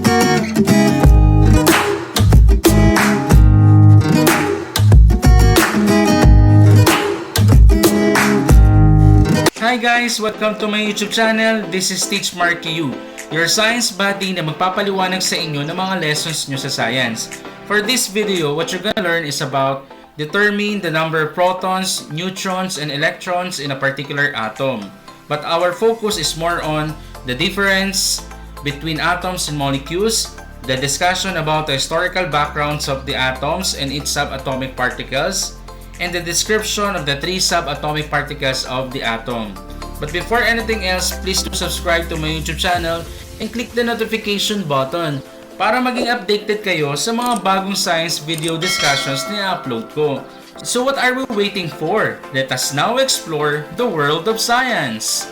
Hi guys! Welcome to my YouTube channel. This is Teach Marky, your science buddy na magpapaliwanag sa inyo ng mga lessons nyo sa science. For this video, what you're gonna learn is about determine the number of protons, neutrons, and electrons in a particular atom. But our focus is more on the difference between atoms and molecules, the discussion about the historical backgrounds of the atoms and its subatomic particles, and the description of the three subatomic particles of the atom. But before anything else, please do subscribe to my YouTube channel and click the notification button para maging updated kayo sa mga bagong science video discussions na i-upload ko. So what are we waiting for? Let us now explore the world of science.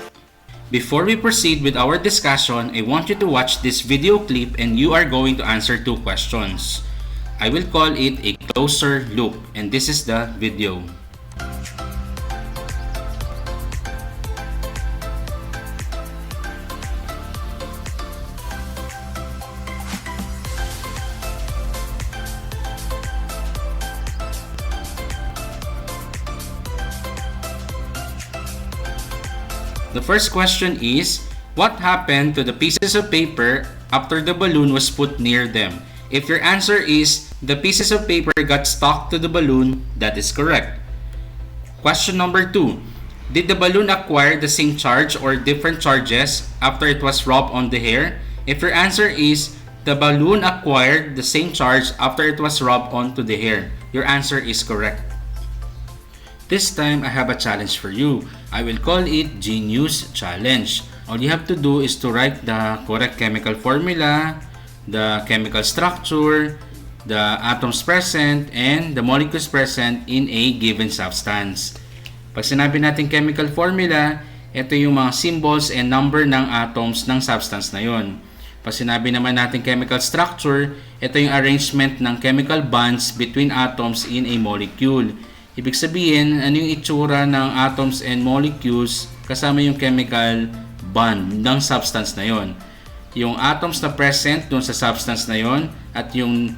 Before we proceed with our discussion, I want you to watch this video clip and you are going to answer two questions. I will call it a closer look, and this is the video. The first question is, what happened to the pieces of paper after the balloon was put near them? If your answer is the pieces of paper got stuck to the balloon, that is correct. Question number 2. Did the balloon acquire the same charge or different charges after it was rubbed on the hair? If your answer is the balloon acquired the same charge after it was rubbed onto the hair, your answer is correct. This time I have a challenge for you. I will call it Genius Challenge. All you have to do is to write the correct chemical formula, the chemical structure, the atoms present, and the molecules present in a given substance. Pag sinabi natin chemical formula, ito yung mga symbols and number ng atoms ng substance na yon. Pag sinabi naman natin chemical structure, ito yung arrangement ng chemical bonds between atoms in a molecule. Ibig sabihin, ano yung itsura ng atoms and molecules kasama yung chemical bond ng substance na yon. Yung atoms na present dun sa substance na yon at yung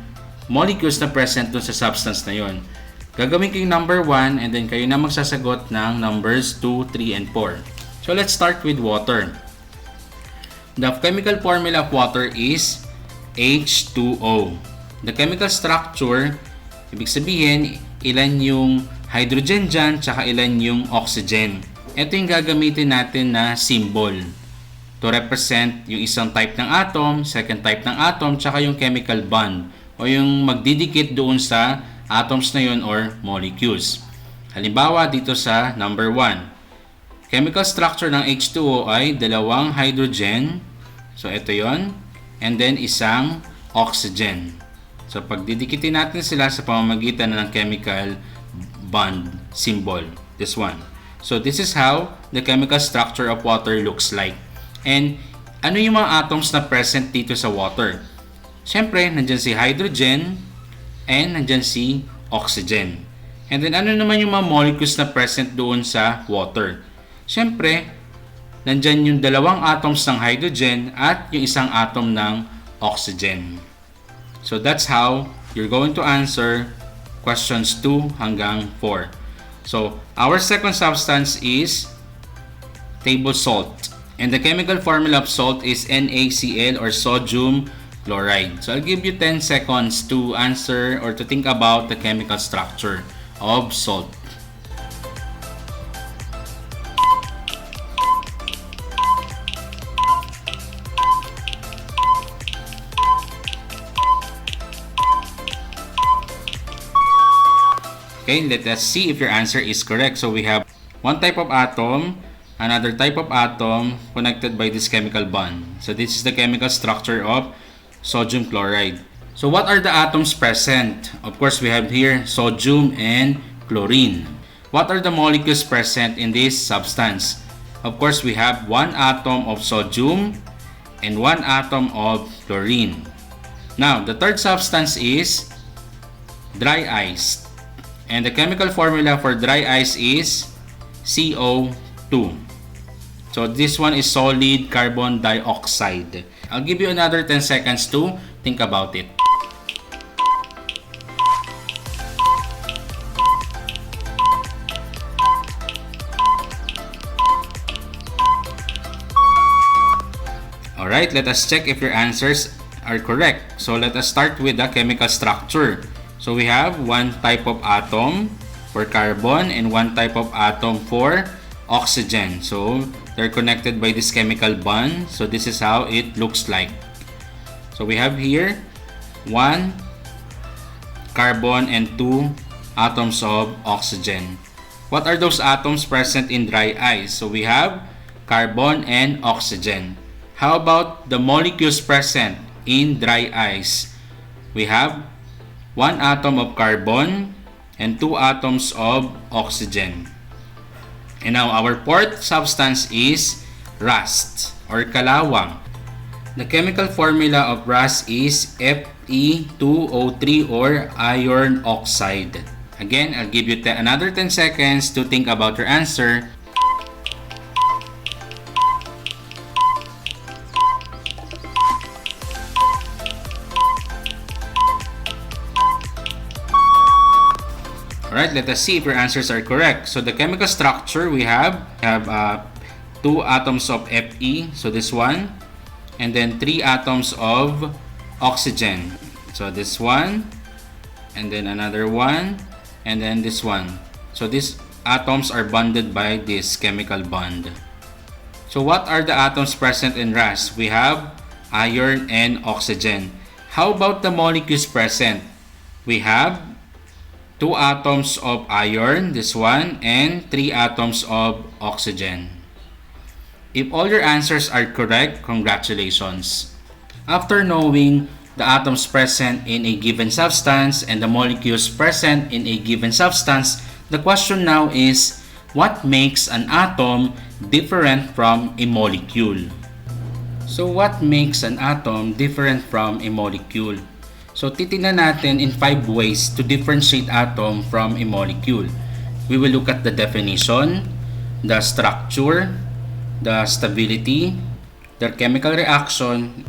molecules na present dun sa substance na yon. Gagawin ko yung number 1 and then kayo na magsasagot ng numbers 2, 3, and 4. So let's start with water. The chemical formula of water is H2O. The chemical structure, ibig sabihin, ilan yung hydrogen dyan, tsaka ilan yung oxygen. Ito yung gagamitin natin na symbol to represent yung isang type ng atom, second type ng atom, tsaka yung chemical bond o yung magdidikit doon sa atoms na yun or molecules. Halimbawa dito sa number 1. Chemical structure ng H2O ay dalawang hydrogen. So ito yon, and then isang oxygen. So pagdidikitin natin sila sa pamamagitan ng chemical bond symbol. This one. So this is how the chemical structure of water looks like. And ano yung mga atoms na present dito sa water? Siyempre, nandyan si hydrogen and nandyan si oxygen. And then ano naman yung mga molecules na present doon sa water? Siyempre, nandyan yung dalawang atoms ng hydrogen at yung isang atom ng oxygen. So that's how you're going to answer questions 2 hanggang 4. So our second substance is table salt. And the chemical formula of salt is NaCl or sodium chloride. So I'll give you 10 seconds to answer or to think about the chemical structure of salt. Okay, let us see if your answer is correct. So we have one type of atom, another type of atom connected by this chemical bond. So this is the chemical structure of sodium chloride. So what are the atoms present? Of course, we have here sodium and chlorine. What are the molecules present in this substance? Of course, we have one atom of sodium and one atom of chlorine. Now, the third substance is dry ice. And the chemical formula for dry ice is CO2. So this one is solid carbon dioxide. I'll give you another 10 seconds to think about it. Alright, let us check if your answers are correct. So let us start with the chemical structure. So we have one type of atom for carbon and one type of atom for oxygen. So they're connected by this chemical bond. So this is how it looks like. So we have here one carbon and two atoms of oxygen. What are those atoms present in dry ice? So we have carbon and oxygen. How about the molecules present in dry ice? We have one atom of carbon and two atoms of oxygen. And now our fourth substance is rust or kalawang. The chemical formula of rust is Fe2O3 or iron oxide. Again, I'll give you another 10 seconds to think about your answer. Alright, let us see if your answers are correct. So the chemical structure we have two atoms of Fe, so this one, and then three atoms of oxygen. So this one, and then another one, and then this one. So these atoms are bonded by this chemical bond. So what are the atoms present in rust? We have iron and oxygen. How about the molecules present? We have two atoms of iron, this one, and three atoms of oxygen. If all your answers are correct, congratulations. After knowing the atoms present in a given substance and the molecules present in a given substance, the question now is, what makes an atom different from a molecule? So what makes an atom different from a molecule? So titingnan natin in 5 ways to differentiate atom from a molecule. We will look at the definition, the structure, the stability, their chemical reaction,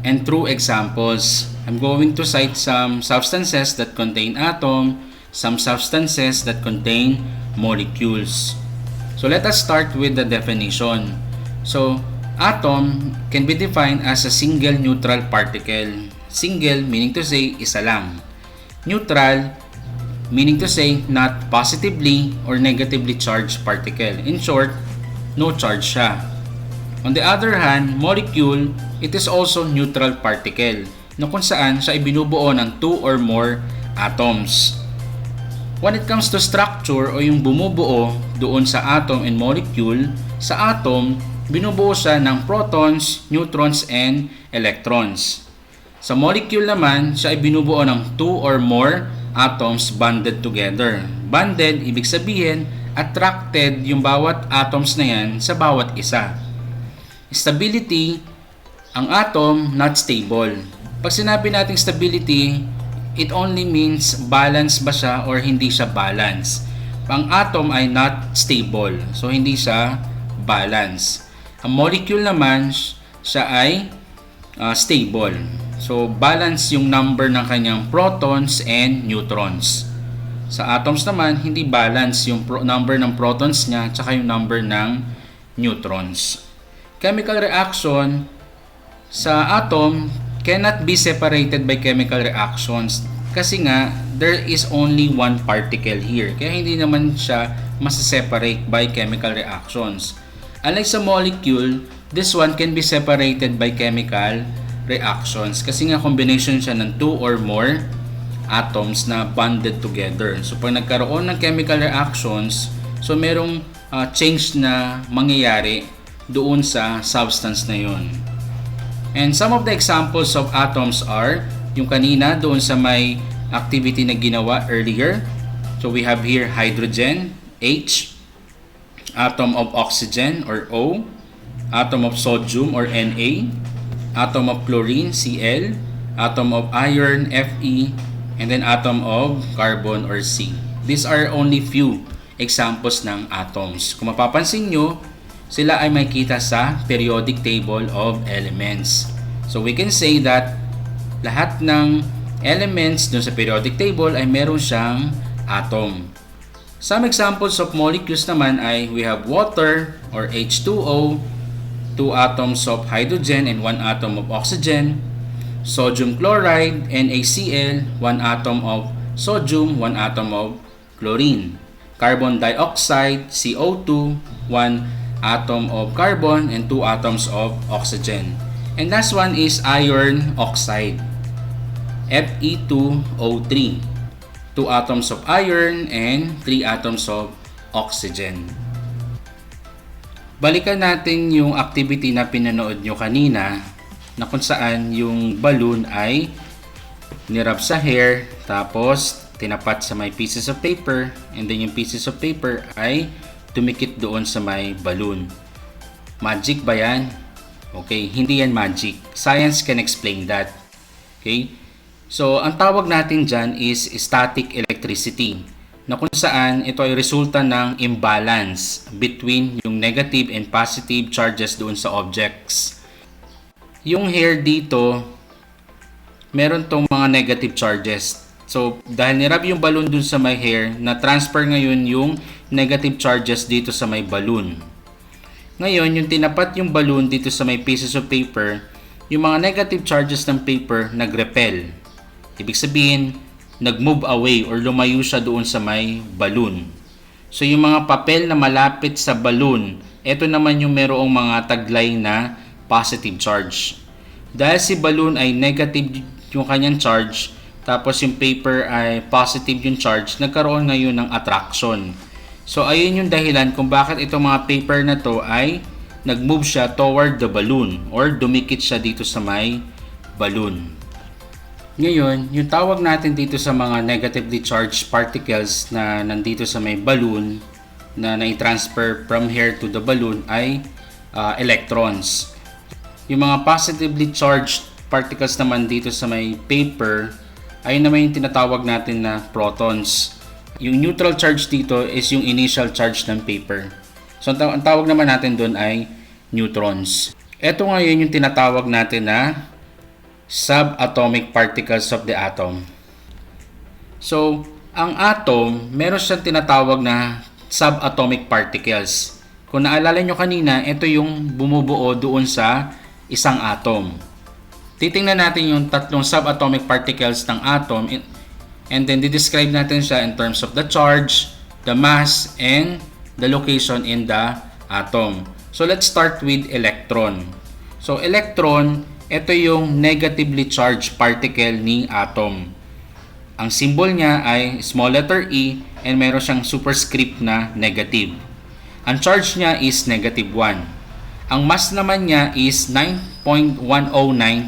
and through examples. I'm going to cite some substances that contain atom, some substances that contain molecules. So let us start with the definition. So atom can be defined as a single neutral particle. Single meaning to say isa lang. Neutral meaning to say not positively or negatively charged particle. In short, no charge siya. On the other hand, molecule, it is also neutral particle na kung saan siya ay binubuo ng two or more atoms. When it comes to structure o yung bumubuo doon sa atom and molecule, sa atom, binubuo siya ng protons, neutrons, and electrons. Sa molecule naman, siya ay binubuo ng two or more atoms bonded together. Bonded, ibig sabihin, attracted yung bawat atoms na yan sa bawat isa. Stability, ang atom not stable. Pag sinabi nating stability, it only means balance ba siya or hindi siya balance. Ang atom ay not stable, so hindi siya balance. Ang molecule naman, siya ay stable. So, balance yung number ng kanyang protons and neutrons. Sa atoms naman, hindi balance yung number ng protons niya tsaka yung number ng neutrons. Chemical reaction sa atom cannot be separated by chemical reactions kasi nga, there is only one particle here. Kaya hindi naman siya masa-separate by chemical reactions. Unlike sa molecule, this one can be separated by chemical reactions kasi nga combination siya ng two or more atoms na bonded together. So pag nagkaroon ng chemical reactions, so merong change na mangyayari doon sa substance na yun. And some of the examples of atoms are yung kanina doon sa may activity na ginawa earlier. So we have here hydrogen, H, atom of oxygen or O, atom of sodium or Na, atom of chlorine, Cl, atom of iron, Fe, and then atom of carbon or C. These are only few examples ng atoms. Kung mapapansin nyo, sila ay makikita sa periodic table of elements. So we can say that lahat ng elements dun sa periodic table ay meron siyang atom. Some examples of molecules naman ay we have water or H2O, 2 atoms of hydrogen and 1 atom of oxygen, sodium chloride, NaCl, 1 atom of sodium, 1 atom of chlorine, carbon dioxide, CO2, 1 atom of carbon and 2 atoms of oxygen. And last one is iron oxide, Fe2O3, 2 atoms of iron and 3 atoms of oxygen. Balikan natin yung activity na pinanood nyo kanina na kung saan yung balloon ay nirab sa hair tapos tinapat sa may pieces of paper and then yung pieces of paper ay tumikit doon sa may balloon. Magic ba yan? Okay, hindi yan magic. Science can explain that. Okay? So, ang tawag natin dyan is static electricity, na kung saan ito ay resulta ng imbalance between yung negative and positive charges doon sa objects. Yung hair dito, meron tong mga negative charges. So, dahil nirab yung balloon dun sa may hair, na-transfer ngayon yung negative charges dito sa may balloon. Ngayon, yung tinapat yung balloon dito sa may pieces of paper, yung mga negative charges ng paper nag-repel. Ibig sabihin, nag-move away or lumayo siya doon sa may balloon. So, yung mga papel na malapit sa balloon, ito naman yung merong mga taglay na positive charge. Dahil si balloon ay negative yung kanyang charge, tapos yung paper ay positive yung charge, nagkaroon ngayon ng attraction. So, ayun yung dahilan kung bakit itong mga paper na to ay nag-move siya toward the balloon or dumikit siya dito sa may balloon. Ngayon, yung tawag natin dito sa mga negatively charged particles na nandito sa may balloon na nai-transfer from hair to the balloon ay electrons. Yung mga positively charged particles naman dito sa may paper ay naman yung tinatawag natin na protons. Yung neutral charge dito is yung initial charge ng paper. So, ang tawag naman natin doon ay neutrons. Ito ngayon yung tinatawag natin na subatomic particles of the atom. So, ang atom, meron siyang tinatawag na subatomic particles. Kung naalala nyo kanina, ito yung bumubuo doon sa isang atom. Titingnan natin yung tatlong subatomic particles ng atom and then di-describe natin siya in terms of the charge, the mass, and the location in the atom. So, let's start with electron. So, electron, ito yung negatively charged particle ni atom. Ang symbol niya ay small letter E and meron siyang superscript na negative. Ang charge niya is negative 1. Ang mass naman niya is 9.109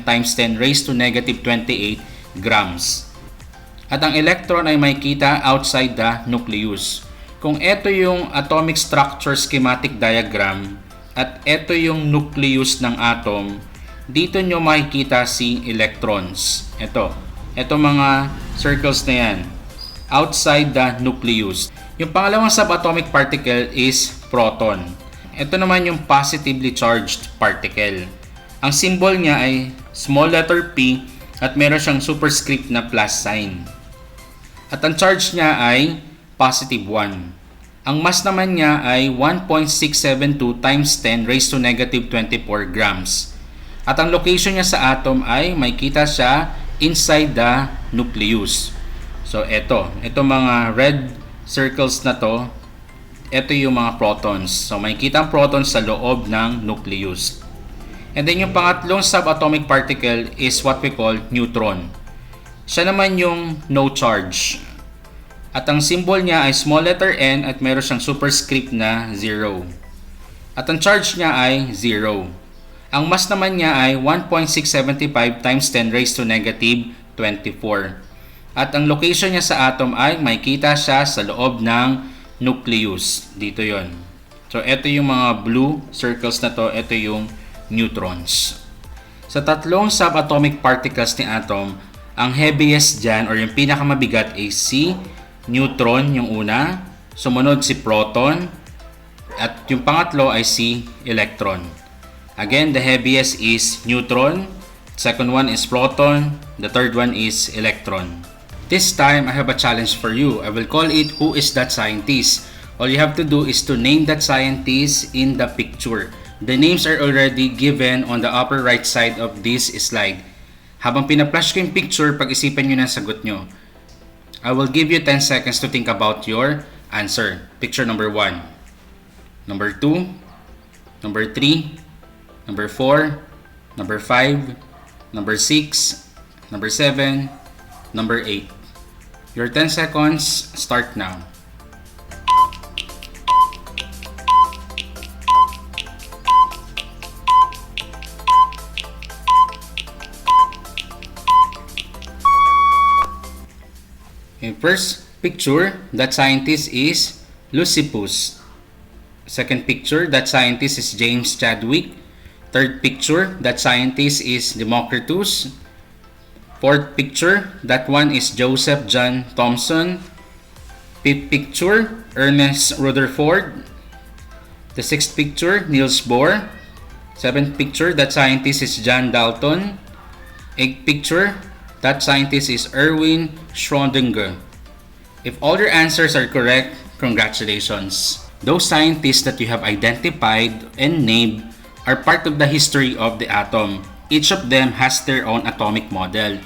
times 10 raised to negative 28 grams. At ang electron ay makikita outside the nucleus. Kung ito yung atomic structure schematic diagram at ito yung nucleus ng atom, dito nyo makikita si electrons. Ito mga circles na yan. Outside the nucleus. Yung pangalawang subatomic particle is proton. Ito naman yung positively charged particle. Ang symbol niya ay small letter P at meron siyang superscript na plus sign. At ang charge niya ay positive 1. Ang mass naman niya ay 1.672 times 10 raised to negative 24 grams. At ang location niya sa atom ay makikita siya inside the nucleus. So, ito mga red circles na to, ito yung mga protons. So, makikita ang protons sa loob ng nucleus. And then, yung pangatlong subatomic particle is what we call neutron. Siya naman yung no charge. At ang symbol niya ay small letter n at meron siyang superscript na 0. At ang charge niya ay 0. Ang mass naman niya ay 1.675 times 10 raised to negative 24. At ang location niya sa atom ay makikita siya sa loob ng nucleus. Dito yon. So, ito yung mga blue circles na to. Ito yung neutrons. Sa tatlong subatomic particles ni atom, ang heaviest dyan or yung pinakamabigat ay si neutron, yung una. Sumunod si proton. At yung pangatlo ay si electron. Again, the heaviest is neutron, Second one is proton. The third one is electron. This time, I have a challenge for you. I will call it Who is that scientist? All you have to do is to name that scientist in the picture. The names are already given on the upper right side of this slide. Habang pina-flash ko yung picture, pag-isipan nyo na sagot nyo. I will give you 10 seconds to think about your answer. Picture number 1, number 2, number 3, number 4, number 5, number 6, number 7, number 8. Your 10 seconds start now. In first picture, that scientist is Lucippus. Second picture, that scientist is James Chadwick. Third picture, that scientist is Democritus. Fourth picture, that one is Joseph John Thompson. Fifth picture, Ernest Rutherford. The sixth picture, Niels Bohr. Seventh picture, that scientist is John Dalton. Eighth picture, that scientist is Erwin Schrödinger. If all your answers are correct, congratulations. Those scientists that you have identified and named are part of the history of the atom. Each of them has their own atomic model.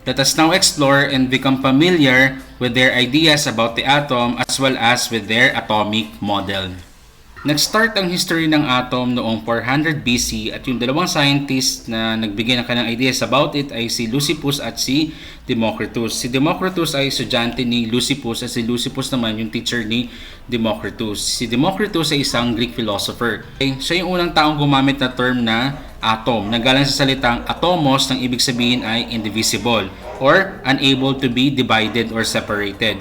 Let us now explore and become familiar with their ideas about the atom as well as with their atomic model. Nag-start ang history ng atom noong 400 BC at yung dalawang scientist na nagbigay ng kanilang ideas about it ay si Lucippus at si Democritus. Si Democritus ay estudyante ni Lucippus at si Lucippus naman yung teacher ni Democritus. Si Democritus ay isang Greek philosopher. Siya yung unang taong gumamit na term na atom. Nanggaling sa salitang atomos, nang ibig sabihin ay indivisible or unable to be divided or separated.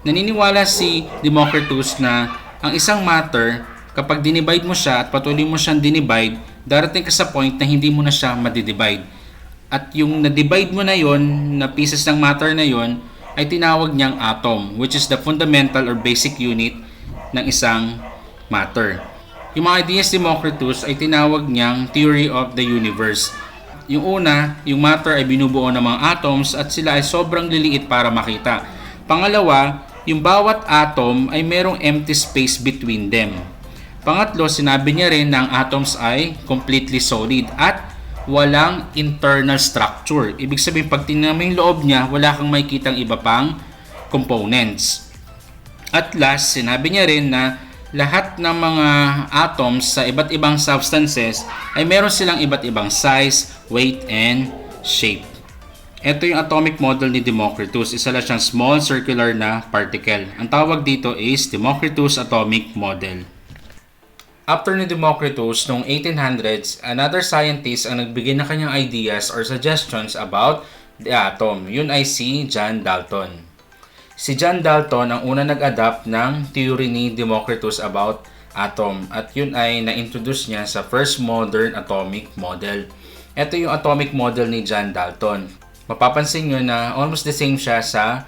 Naniniwala si Democritus na ang isang matter, kapag dinivide mo siya at patuloy mo siyang dinivide, darating ka sa point na hindi mo na siya madidivide. At yung na-divide mo na yon, na pieces ng matter na yon, ay tinawag niyang atom, which is the fundamental or basic unit ng isang matter. Yung mga ideas ni Democritus ay tinawag niyang theory of the universe. Yung una, yung matter ay binubuo ng mga atoms at sila ay sobrang liliit para makita. Pangalawa, yung bawat atom ay merong empty space between them. Pangatlo, sinabi niya rin na ang atoms ay completely solid at walang internal structure. Ibig sabihin, pag tingnan mo yung loob niya, wala kang makikitang iba pang components. At last, sinabi niya rin na lahat ng mga atoms sa iba't ibang substances ay meron silang iba't ibang size, weight, and shape. Ito yung atomic model ni Democritus. Isa lang siyang small circular na particle. Ang tawag dito is Democritus atomic model. After ni Democritus, noong 1800s, another scientist ang nagbigay ng kanyang ideas or suggestions about the atom. Yun ay si John Dalton. Si John Dalton ang una nag-adapt ng theory ni Democritus about atom. At yun ay na-introduce niya sa first modern atomic model. Ito yung atomic model ni John Dalton. Mapapansin nyo na almost the same siya sa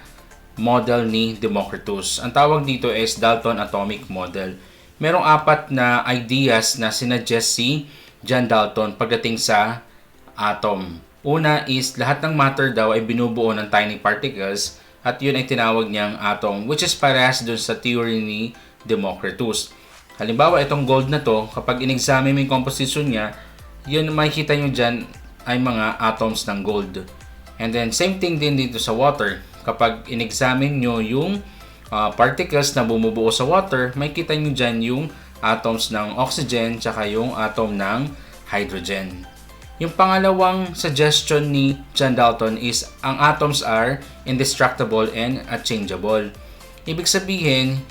model ni Democritus. Ang tawag dito is Dalton Atomic Model. Merong apat na ideas na sinuggest si John Dalton pagdating sa atom. Una is lahat ng matter daw ay binubuo ng tiny particles at yun ay tinawag niyang atom, which is parehas dun sa theory ni Democritus. Halimbawa, itong gold na to, kapag in-examine mo yung composition niya, yun makikita nyo dyan ay mga atoms ng gold. And then, same thing din dito sa water. Kapag in-examine nyo yung particles na bumubuo sa water, makikita nyo dyan yung atoms ng oxygen tsaka yung atom ng hydrogen. Yung pangalawang suggestion ni John Dalton is ang atoms are indestructible and unchangeable. Ibig sabihin,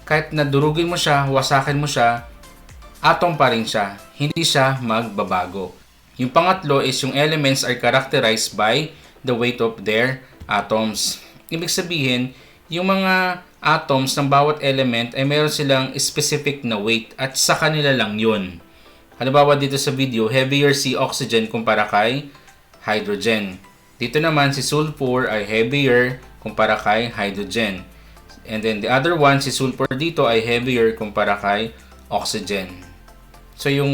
kahit nadurugin mo siya, wasakin mo siya, atom pa rin siya. Hindi siya magbabago. Yung pangatlo is yung elements are characterized by the weight of their atoms. Ibig sabihin, yung mga atoms ng bawat element ay meron silang specific na weight at sa kanila lang yun. Halimbawa dito sa video, heavier si oxygen kumpara kay hydrogen. Dito naman si sulfur ay heavier kumpara kay hydrogen. And then the other one, si sulfur dito ay heavier kumpara kay oxygen. So yung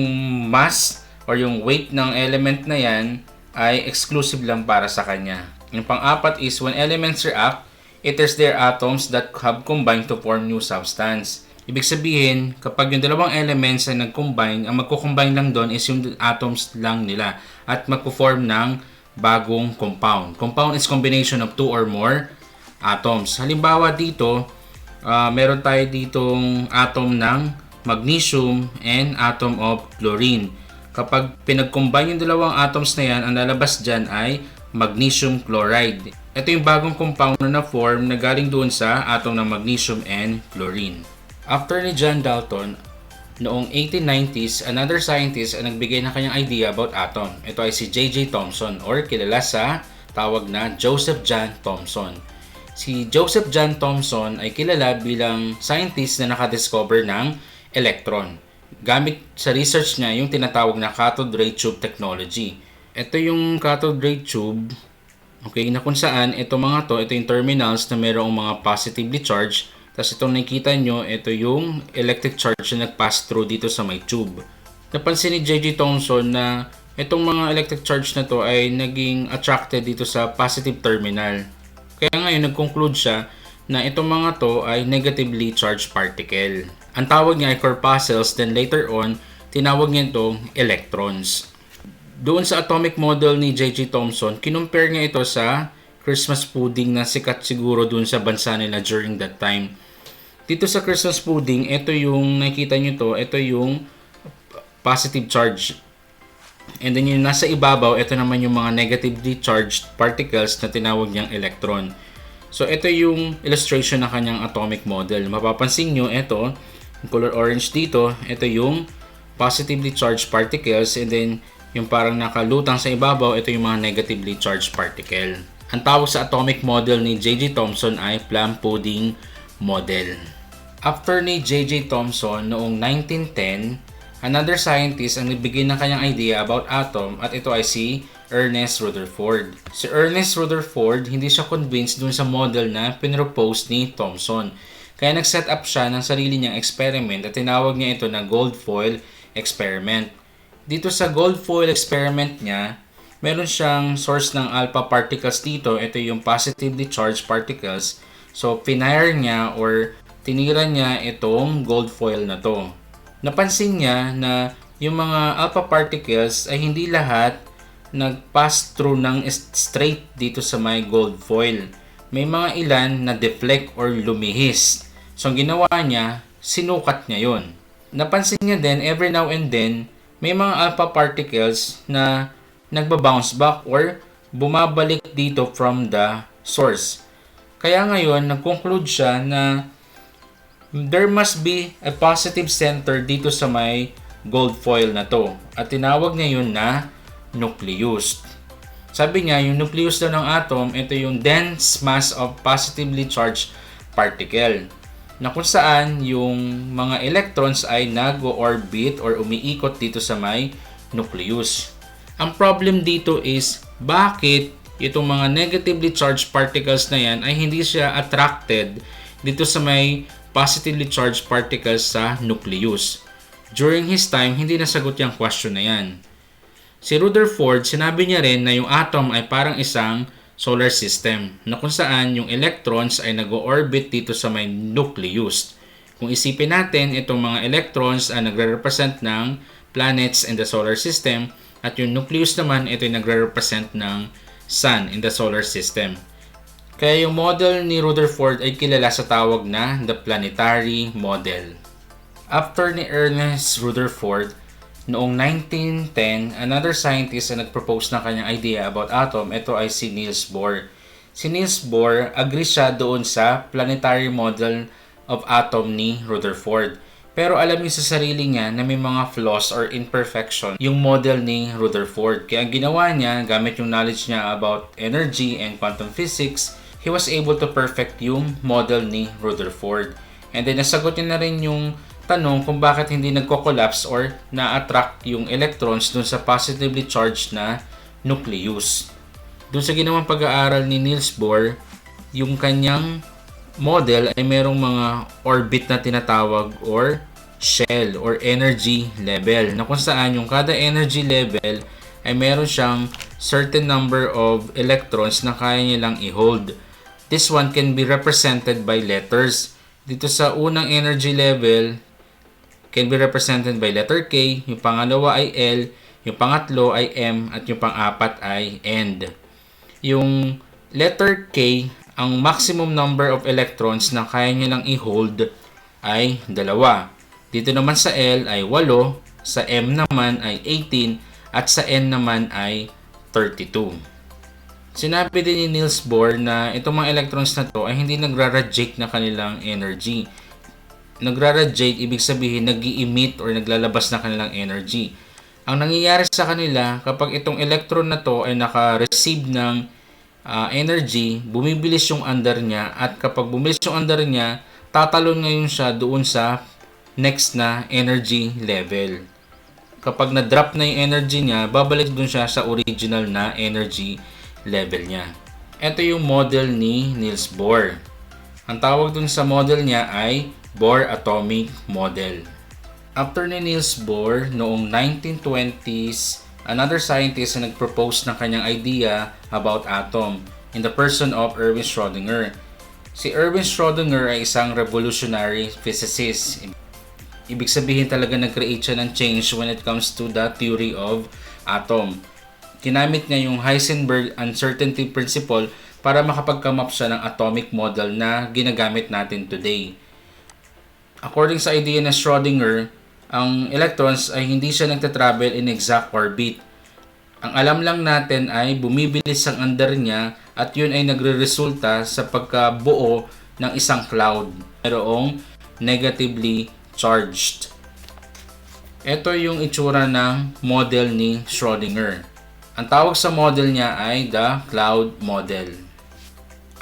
mass or yung weight ng element na yan ay exclusive lang para sa kanya. Yung pang-apat is when elements react, it is their atoms that have combined to form new substance. Ibig sabihin, kapag yung dalawang elements ay nag-combine, ang magko-combine lang doon is yung atoms lang nila at magpo-form ng bagong compound. Compound is combination of two or more atoms. Halimbawa dito, meron tayo ditong atom ng magnesium and atom of chlorine. Kapag pinag-combine yung dalawang atoms na yan, ang lalabas dyan ay magnesium chloride. Ito yung bagong compound na form na galing doon sa atom ng magnesium and chlorine. After ni John Dalton, noong 1890s, another scientist ang nagbigay ng kanyang idea about atom. Ito ay si J.J. Thompson or kilala sa tawag na Joseph John Thompson. Si Joseph John Thompson ay kilala bilang scientist na nakadiscover ng electron. Gamit sa research niya yung tinatawag na cathode ray tube technology. Ito yung cathode ray tube, okay, na kung saan ito yung terminals na mayroong mga positively charged. Tapos itong nakikita nyo, ito yung electric charge na nag-pass through dito sa may tube. Napansin ni J.J. Thompson na itong mga electric charge na to ay naging attracted dito sa positive terminal. Kaya ngayon nag-conclude siya na itong mga to ay negatively charged particle. Ang tawag niya ay corpuscles, then later on, tinawag niya itong electrons. Doon sa atomic model ni J.J. Thompson, kinumpare niya ito sa Christmas pudding na sikat siguro doon sa bansa nila during that time. Dito sa Christmas pudding, ito yung nakita nyo to, ito yung positive charge. And then yung nasa ibabaw, ito naman yung mga negatively charged particles na tinawag niyang electron. So ito yung illustration ng kanyang atomic model. Mapapansin nyo, ito, yung color orange dito, ito yung positively charged particles, and then yung parang nakalutang sa ibabaw, ito yung mga negatively charged particle. Ang tawag sa atomic model ni J.J. Thompson ay plum pudding model. After ni J.J. Thompson noong 1910, another scientist ang nagbigay ng kanyang idea about atom at ito ay si Ernest Rutherford. Si Ernest Rutherford, hindi siya convinced dun sa model na pinropose ni Thompson. Kaya nag-set up siya ng sarili niyang experiment at tinawag niya ito na gold foil experiment. Dito sa gold foil experiment niya, meron siyang source ng alpha particles dito. Ito yung positively charged particles. So, pinire niya or tinira niya itong gold foil na to. Napansin niya na yung mga alpha particles ay hindi lahat nag-pass through ng straight dito sa may gold foil. May mga ilan na deflect or lumihis. So, ang ginawa niya, sinukat niya yon. Napansin niya din, every now and then, may mga alpha particles na nagba-bounce back or bumabalik dito from the source. Kaya ngayon, nag-conclude siya na there must be a positive center dito sa may gold foil na to. At tinawag niya yun na nucleus. Sabi niya, yung nucleus daw ng atom, ito yung dense mass of positively charged particle. Na kung saan yung mga electrons ay nag-orbit or umiikot dito sa may nucleus. Ang problem dito is bakit itong mga negatively charged particles na yan ay hindi siya attracted dito sa may positively charged particles sa nucleus. During his time, hindi nasagot yung question na yan. Si Rutherford, sinabi niya rin na yung atom ay parang isang solar system na kung saan yung electrons ay nag-orbit dito sa may nucleus. Kung isipin natin, itong mga electrons ay nagre-represent ng planets in the solar system at yung nucleus naman, ito ay nagre-represent ng sun in the solar system. Kaya yung model ni Rutherford ay kilala sa tawag na the planetary model. After ni Ernest Rutherford, noong 1910, another scientist na nag-propose ng kanyang idea about atom, ito ay si Niels Bohr. Si Niels Bohr, agree siya doon sa planetary model of atom ni Rutherford. Pero alam niya sa sarili niya na may mga flaws or imperfection yung model ni Rutherford. Kaya ang ginawa niya, gamit yung knowledge niya about energy and quantum physics, he was able to perfect yung model ni Rutherford. And then nasagot niya na rin yung tanong kung bakit hindi nagko-collapse or na-attract yung electrons dun sa positively charged na nucleus. Dun sa ginawang pag-aaral ni Niels Bohr, yung kanyang model ay merong mga orbit na tinatawag or shell or energy level na kung saan yung kada energy level ay meron siyang certain number of electrons na kaya niya lang i-hold. This one can be represented by letters. Dito sa unang energy level, can be represented by letter K, yung pangalawa ay L, yung pangatlo ay M, at yung pang-apat ay End. Yung letter K, ang maximum number of electrons na kaya niya lang i-hold ay 2. Dito naman sa L ay 8, sa M naman ay 18, at sa N naman ay 32. Sinabi din ni Niels Bohr na itong mga electrons na to ay hindi nagra-radiate na kanilang energy. Nagra-radiate, ibig sabihin nag-i-emit or naglalabas na kanilang energy. Ang nangyayari sa kanila kapag itong electron na to ay naka-receive ng energy, bumibilis yung andar niya, at kapag bumilis yung andar niya, tatalon ngayon siya doon sa next na energy level. Kapag na-drop na yung energy niya, babalik doon siya sa original na energy level niya. Ito yung model ni Niels Bohr. Ang tawag dun sa model niya ay Bohr Atomic Model. After ni Niels Bohr, noong 1920s, another scientist na nag-propose ng kanyang idea about atom in the person of Erwin Schrödinger. Si Erwin Schrödinger ay isang revolutionary physicist. Ibig sabihin talaga nag-create siya ng change when it comes to the theory of atom. Ginamit niya yung Heisenberg Uncertainty Principle para makapag-come up siya ng atomic model na ginagamit natin today. According sa idea ng Schrödinger, ang electrons ay hindi siya nagtatravel in exact orbit. Ang alam lang natin ay bumibilis ang andar niya, at yun ay nagre-resulta sa pagkabuo ng isang cloud. Mayroong negatively charged. Ito yung itsura ng model ni Schrödinger. Ang tawag sa model niya ay the cloud model.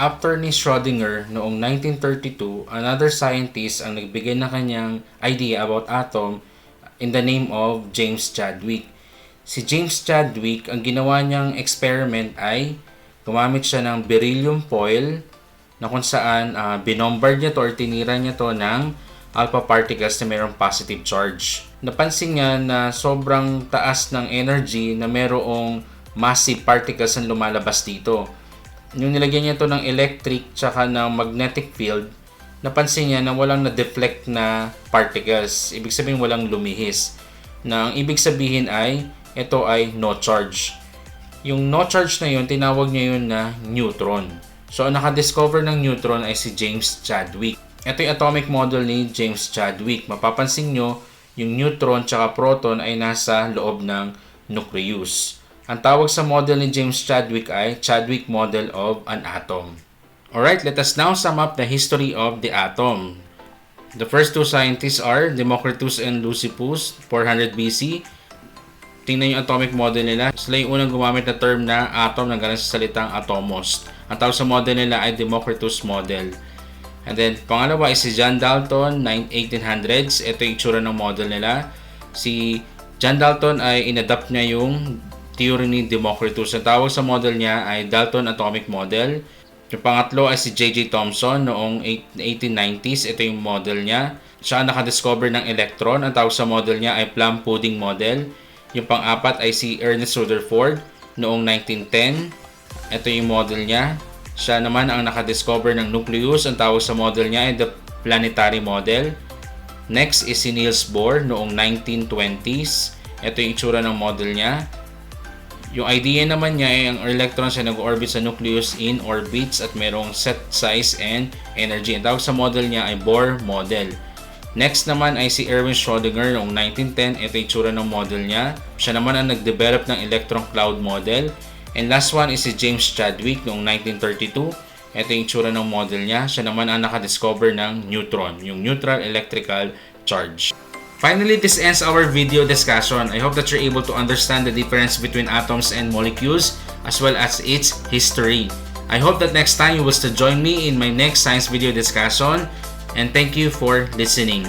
After ni Schrödinger, noong 1932, another scientist ang nagbigay ng kanyang idea about atom in the name of James Chadwick. Si James Chadwick, ang ginawa niyang experiment ay gumamit siya ng beryllium foil na kung saan binombard niya to or tinira niya to ng alpha particles na mayroong positive charge. Napansin niya na sobrang taas ng energy na mayroong massive particles na lumalabas dito. Yung nilagyan niya to ng electric tsaka ng magnetic field, napansin niya na walang na-deflect na particles. Ibig sabihin walang lumihis. Na ang ibig sabihin ay ito ay no charge. Yung no charge na yun, tinawag niya yun na neutron. So ang nakadiscover ng neutron ay si James Chadwick. Ito yung atomic model ni James Chadwick. Mapapansin nyo, yung neutron tsaka proton ay nasa loob ng nucleus. Ang tawag sa model ni James Chadwick ay Chadwick model of an atom. Alright, let us now sum up the history of the atom. The first two scientists are Democritus and Leucippus, 400 BC. Tingnan yung atomic model nila. Sila yung unang gumamit na term na atom na galing sa salitang atomos. Ang tawag sa model nila ay Democritus model. And then, pangalawa ay si John Dalton, 1800s. Ito yung itsura ng model nila. Si John Dalton ay inadapt niya yung theory ni Democritus. Ang tawag sa model niya ay Dalton Atomic Model. Yung pangatlo ay si J.J. Thompson noong 1890s. Ito yung model niya. Siya ang nakadiscover ng electron. Ang tawag sa model niya ay Plum Pudding Model. Yung pang-apat ay si Ernest Rutherford noong 1910. Ito yung model niya. Siya naman ang nakadiscover ng nucleus. Ang tawag sa model niya ay the planetary model. Next is si Niels Bohr noong 1920s. Ito yung itsura ng model niya. Yung idea naman niya ay ang electrons ay nag-orbit sa nucleus in orbits at merong set size and energy. Ang tawag sa model niya ay Bohr model. Next naman ay si Erwin Schrödinger noong 1910. Ito yung itsura ng model niya. Siya naman ang nag-develop ng electron cloud model. And last one is si James Chadwick noong 1932. Ito yung itsura ng model niya. Siya naman ang nakadiscover ng neutron, yung neutral electrical charge. Finally, this ends our video discussion. I hope that you're able to understand the difference between atoms and molecules as well as its history. I hope that next time you will still join me in my next science video discussion. And thank you for listening.